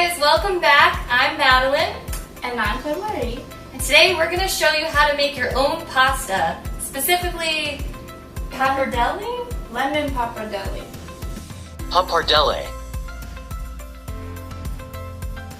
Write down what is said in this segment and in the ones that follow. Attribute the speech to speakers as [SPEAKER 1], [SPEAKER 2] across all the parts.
[SPEAKER 1] guys, welcome back. I'm Madeline.
[SPEAKER 2] And I'm Marie.
[SPEAKER 1] And today we're going to show you how to make your own pasta, specifically pappardelle?
[SPEAKER 2] Lemon pappardelle.
[SPEAKER 3] Pappardelle.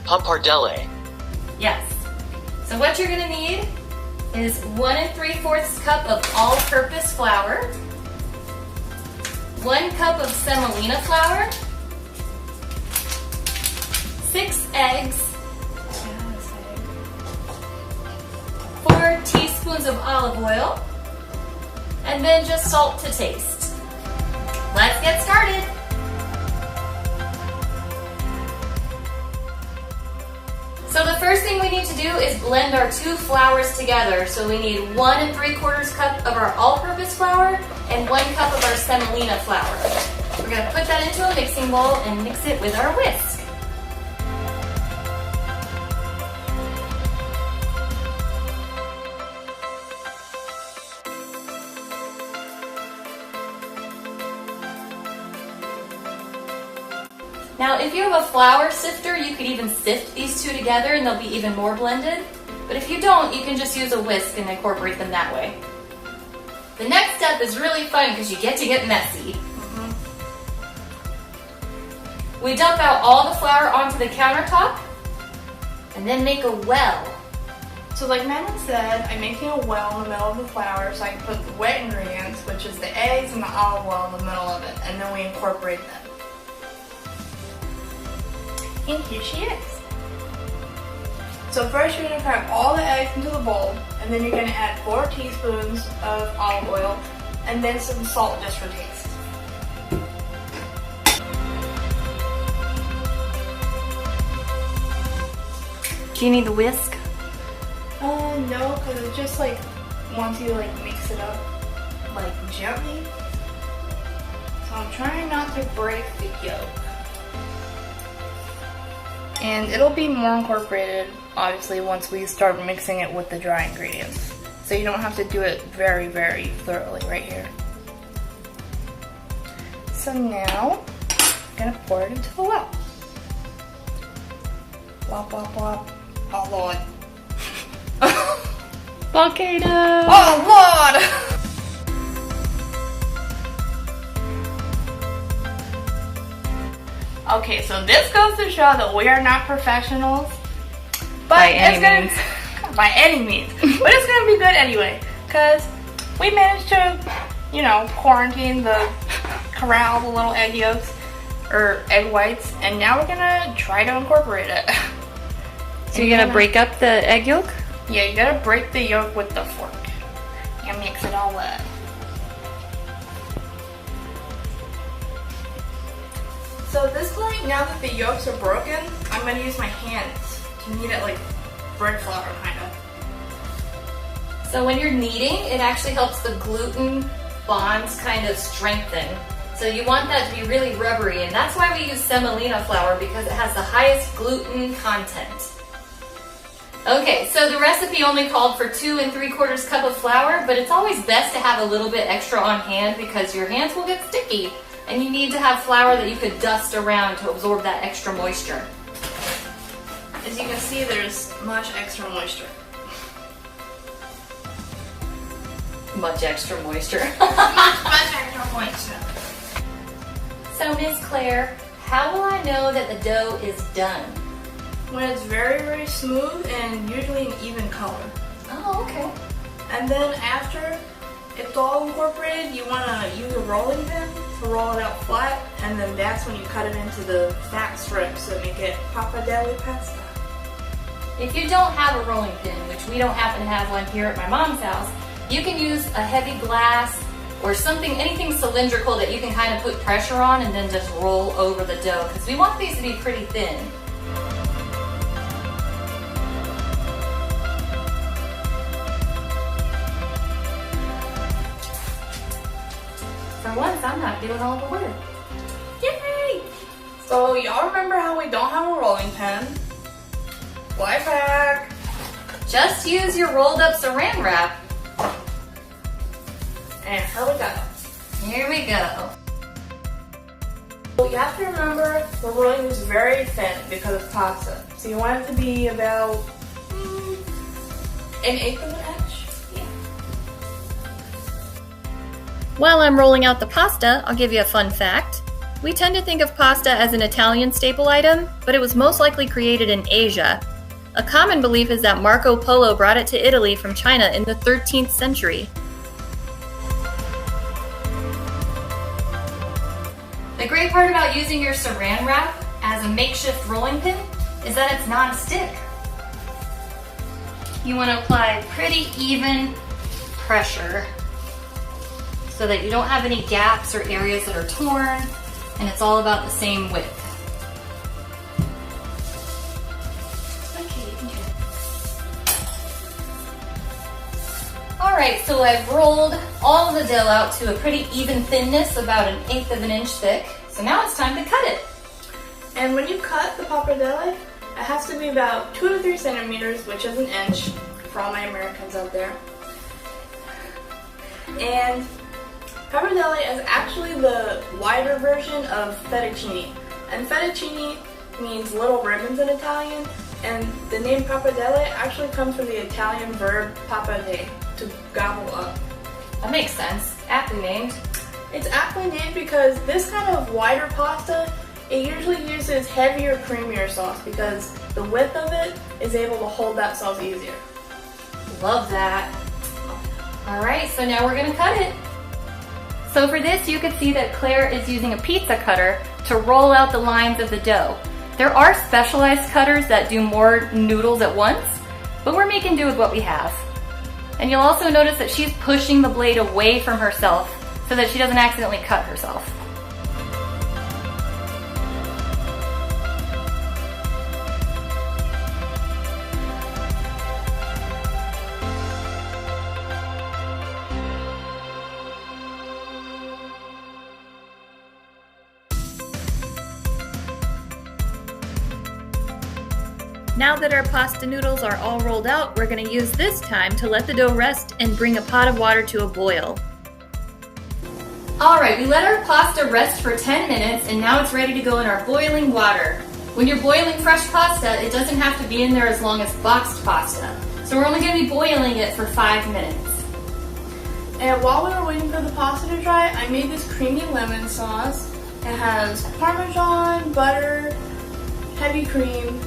[SPEAKER 3] Pappardelle.
[SPEAKER 1] Yes. So what you're going to need is 1 3/4 cup of all-purpose flour, 1 cup of semolina flour, 6 eggs, 4 teaspoons of olive oil, and then just salt to taste. Let's get started. So the first thing we need to do is blend our 2 flours together. So we need 1 3/4 cup of our all-purpose flour and 1 cup of our semolina flour. We're going to put that into a mixing bowl and mix it with our whisk. Now, if you have a flour sifter, you could even sift these 2 together and they'll be even more blended. But if you don't, you can just use a whisk and incorporate them that way. The next step is really fun because you get to get messy. We dump out all the flour onto the countertop and then make a well.
[SPEAKER 2] So like Madeline said, I'm making a well in the middle of the flour so I can put the wet ingredients, which is the eggs and the olive oil in the middle of it, and then we incorporate them. And here she is. So first you're going to crack all the eggs into the bowl, and then you're going to add 4 teaspoons of olive oil, and then some salt just for taste.
[SPEAKER 1] Do you need the whisk?
[SPEAKER 2] No, because it just like, once you like mix it up, like gently. So I'm trying not to break the yolk. And it'll be more incorporated, obviously, once we start mixing it with the dry ingredients. So you don't have to do it very, very thoroughly right here. So now, I'm gonna pour it into the well. Wop, wop, wop. Oh Lord.
[SPEAKER 1] Volcano!
[SPEAKER 2] Oh Lord! Okay, so this goes to show that we are not professionals, but
[SPEAKER 1] By any means.
[SPEAKER 2] By any means. But it's gonna be good anyway, because we managed to, you know, quarantine corral the little egg yolks, or egg whites, and now we're gonna try to incorporate it.
[SPEAKER 1] So you're gonna break up the egg yolk?
[SPEAKER 2] Yeah, you gotta break the yolk with the fork and mix it all up. So at this point, now that the yolks are broken, I'm going to use my hands to knead it like bread flour, kind of.
[SPEAKER 1] So when you're kneading, it actually helps the gluten bonds kind of strengthen. So you want that to be really rubbery, and that's why we use semolina flour, because it has the highest gluten content. Okay, so the recipe only called for 2 3/4 cup of flour, but it's always best to have a little bit extra on hand because your hands will get sticky. And you need to have flour that you could dust around to absorb that extra moisture.
[SPEAKER 2] As you can see, there's much extra moisture.
[SPEAKER 1] Much extra moisture.
[SPEAKER 2] much extra moisture.
[SPEAKER 1] So Ms. Claire, how will I know that the dough is done?
[SPEAKER 2] When it's very, very smooth and usually an even color.
[SPEAKER 1] Oh, okay.
[SPEAKER 2] And then after it's all incorporated, you want to use a rolling pin to roll it out flat, and then that's when you cut it into the fat strips that make it pappardelle pasta.
[SPEAKER 1] If you don't have a rolling pin, which we don't happen to have one here at my mom's house, you can use a heavy glass or something, anything cylindrical that you can kind of put pressure on and then just roll over the dough, because we want these to be pretty thin. For once, I'm not doing all the work.
[SPEAKER 2] Yay! So y'all remember how we don't have a rolling pin? Life hack!
[SPEAKER 1] Just use your rolled up saran wrap.
[SPEAKER 2] And here we go.
[SPEAKER 1] Here we go.
[SPEAKER 2] you have to remember the rolling is very thin because it's pasta. So you want it to be about an eighth of an inch. Yeah.
[SPEAKER 1] While I'm rolling out the pasta, I'll give you a fun fact. We tend to think of pasta as an Italian staple item, but it was most likely created in Asia. A common belief is that Marco Polo brought it to Italy from China in the 13th century. The great part about using your saran wrap as a makeshift rolling pin is that it's non-stick. You want to apply pretty even pressure so that you don't have any gaps or areas that are torn, and it's all about the same width. Okay, you can do it. Alright, so I've rolled all of the dough out to a pretty even thinness, about an eighth of an inch thick. So now it's time to cut it.
[SPEAKER 2] And when you cut the pappardelle, it has to be about 2 to 3 centimeters, which is an inch for all my Americans out there. And pappardelle is actually the wider version of fettuccine. And fettuccine means little ribbons in Italian, and the name pappardelle actually comes from the Italian verb papade, to gobble up.
[SPEAKER 1] That makes sense. Aptly named.
[SPEAKER 2] It's aptly named because this kind of wider pasta, it usually uses heavier, creamier sauce because the width of it is able to hold that sauce easier.
[SPEAKER 1] Love that. Alright, so now we're gonna cut it. So for this, you can see that Claire is using a pizza cutter to roll out the lines of the dough. There are specialized cutters that do more noodles at once, but we're making do with what we have. And you'll also notice that she's pushing the blade away from herself so that she doesn't accidentally cut herself. Now that our pasta noodles are all rolled out, we're going to use this time to let the dough rest and bring a pot of water to a boil. Alright, we let our pasta rest for 10 minutes and now it's ready to go in our boiling water. When you're boiling fresh pasta, it doesn't have to be in there as long as boxed pasta. So we're only going to be boiling it for 5 minutes.
[SPEAKER 2] And while we were waiting for the pasta to dry, I made this creamy lemon sauce. It has Parmesan, butter, heavy cream,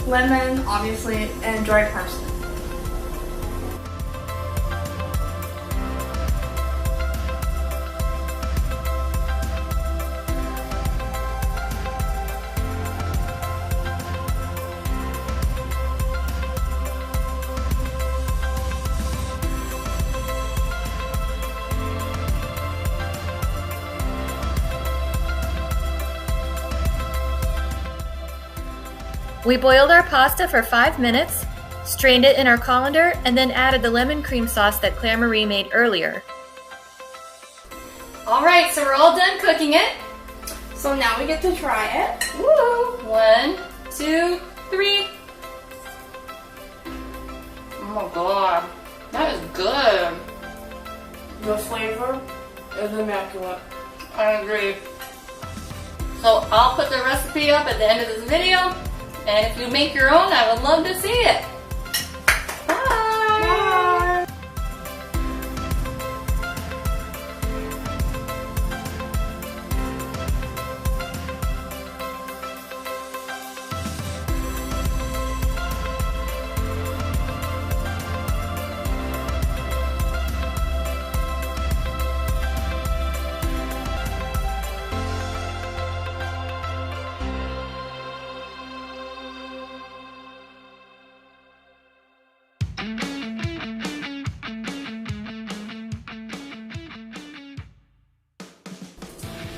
[SPEAKER 2] lemon, obviously, and dried parsley.
[SPEAKER 1] We boiled our pasta for 5 minutes, strained it in our colander, and then added the lemon cream sauce that Claire Marie made earlier. Alright, so we're all done cooking it.
[SPEAKER 2] So now we get to try it.
[SPEAKER 1] Woo! 1, 2, 3. Oh my god, that is good.
[SPEAKER 2] The flavor is immaculate.
[SPEAKER 1] I agree. So I'll put the recipe up at the end of this video. And if you make your own, I would love to see it. Bye!
[SPEAKER 2] Bye!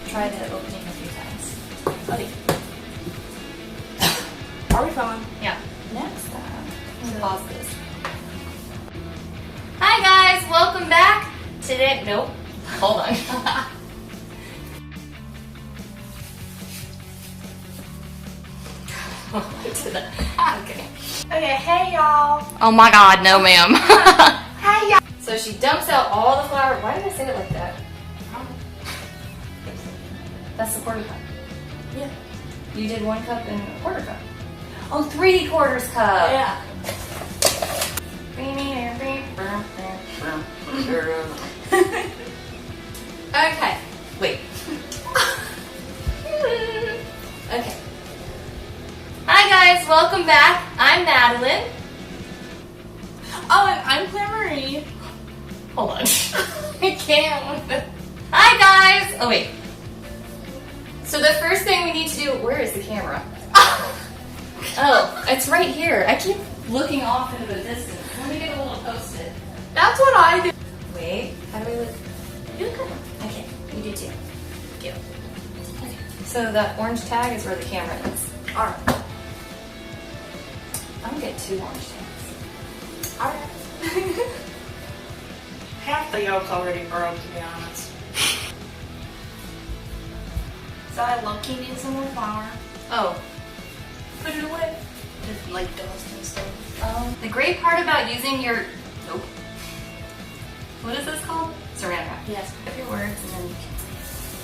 [SPEAKER 1] Try the opening a few times. Okay.
[SPEAKER 2] Are we fine?
[SPEAKER 1] Yeah. Next time. Pause this. Hi guys, welcome back. Today, nope. Hold on. Okay.
[SPEAKER 2] Okay, hey y'all.
[SPEAKER 1] Oh my god, no ma'am.
[SPEAKER 2] Hey y'all.
[SPEAKER 1] So she dumps out all the flour. Why did I say it like that? That's the quarter cup.
[SPEAKER 2] Yeah.
[SPEAKER 1] You did 1 cup and a quarter cup. Oh, 3 quarters cup.
[SPEAKER 2] Yeah.
[SPEAKER 1] Okay. Wait. Okay. Hi guys, welcome back. I'm Madeline.
[SPEAKER 2] Oh, and I'm Claire Marie.
[SPEAKER 1] Hold on. I can't. Hi guys. Oh wait. So the first thing we need to do, where is the camera? Oh, it's right here. I keep looking off into the distance. Let me get a little post-it.
[SPEAKER 2] That's what I do.
[SPEAKER 1] Wait, how do we look? You look good. Okay, you do too. Cute. Okay. So that orange tag is where the camera is.
[SPEAKER 2] Alright.
[SPEAKER 1] I'm gonna get 2 orange tags.
[SPEAKER 2] Alright. Half the yolk already broke, to be honest. So I low-key need some more flour.
[SPEAKER 1] Oh.
[SPEAKER 2] Put it away. Just like dust and stuff.
[SPEAKER 1] The great part about using your, nope. What is this called? Saran wrap.
[SPEAKER 2] Yes.
[SPEAKER 1] Put your words and then you can,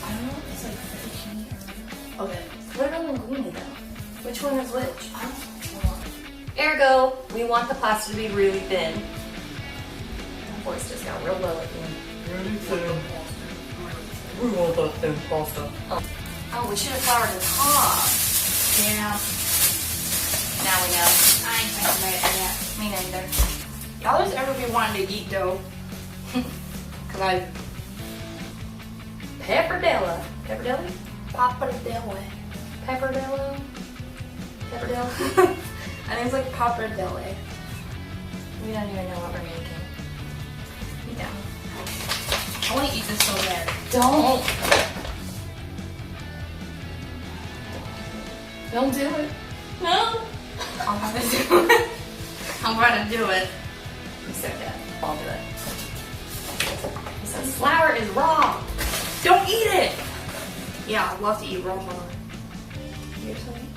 [SPEAKER 2] I don't know, it's like fettuccine or... Okay.
[SPEAKER 1] put it on linguine though. Which one is which?
[SPEAKER 2] I don't know.
[SPEAKER 1] Ergo, we want the pasta to be really thin. My voice just got real low at the end. Really thin. We want that thin pasta.
[SPEAKER 2] Oh, we should have floured the top. Yeah.
[SPEAKER 1] Now we know.
[SPEAKER 2] I ain't thinking about it yet.
[SPEAKER 1] Me neither.
[SPEAKER 2] Y'all just ever be wanting to eat dough? Cause I
[SPEAKER 1] Pepperdella. Pepperdella?
[SPEAKER 2] pappardelle.
[SPEAKER 1] Pepperdella? Pepperdella?
[SPEAKER 2] I think it's like pappardelle.
[SPEAKER 1] We don't even know what we're making.
[SPEAKER 2] Yeah. I want to eat this so bad.
[SPEAKER 1] Don't. Don't do it. No.
[SPEAKER 2] I'm gonna do it. I'm gonna do it.
[SPEAKER 1] I'm so dead. I'll do it. He says flour is raw.
[SPEAKER 2] Don't eat it. Yeah, I love to eat raw flour. You're saying?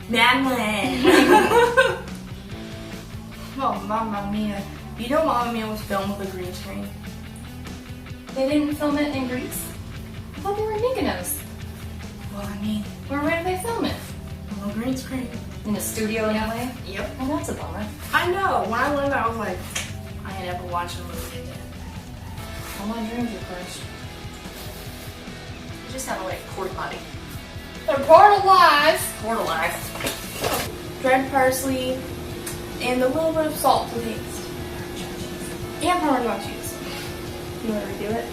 [SPEAKER 2] Madeleine. Oh, Mamma Mia. You know Mamma Mia was filmed with a green screen?
[SPEAKER 1] They didn't film it in Greece? I thought they were in Mykonos.
[SPEAKER 2] Well, I mean,
[SPEAKER 1] Where did they film it?
[SPEAKER 2] on a green screen.
[SPEAKER 1] In a studio in LA?
[SPEAKER 2] Yep.
[SPEAKER 1] Oh, that's a bummer.
[SPEAKER 2] I know. When I learned that, I was like, I ain't ever watched a movie again.
[SPEAKER 1] All my dreams are crushed.
[SPEAKER 2] You just sound like a porta potty.
[SPEAKER 1] They're part of lives.
[SPEAKER 2] Porta life. Dried parsley and a little bit of salt to taste. And Parmesan cheese. You want to redo it?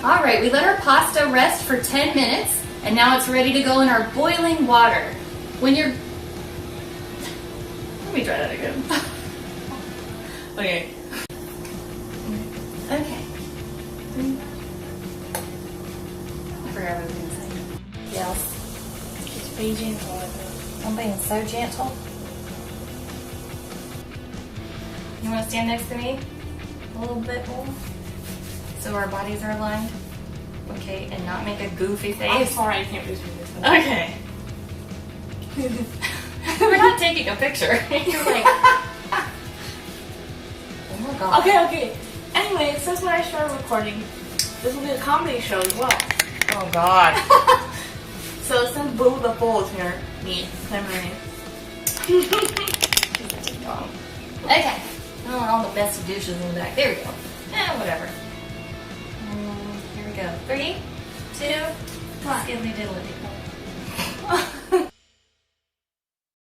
[SPEAKER 1] All right, we let our pasta rest for 10 minutes, and now it's ready to go in our boiling water. When you're... Let me try that again. Okay. Okay. I forgot what I was going to say. Yes.
[SPEAKER 2] Just be gentle with it.
[SPEAKER 1] I'm being so gentle. You want to stand next to me a little bit more? So our bodies are aligned? Okay, and not make a goofy
[SPEAKER 2] I'm
[SPEAKER 1] face.
[SPEAKER 2] sorry, I can't do this.
[SPEAKER 1] Okay. We're not taking a picture. You're like, oh my god.
[SPEAKER 2] Okay. Anyway, since when I started recording, this will be a comedy show as well.
[SPEAKER 1] Oh god.
[SPEAKER 2] So since Boo the Fool is here, me, Claire.
[SPEAKER 1] Okay. Oh, and all the messy dishes in the back. There we go. Whatever. Here we go. 3, 2,
[SPEAKER 2] Come on.
[SPEAKER 1] skiddly diddly.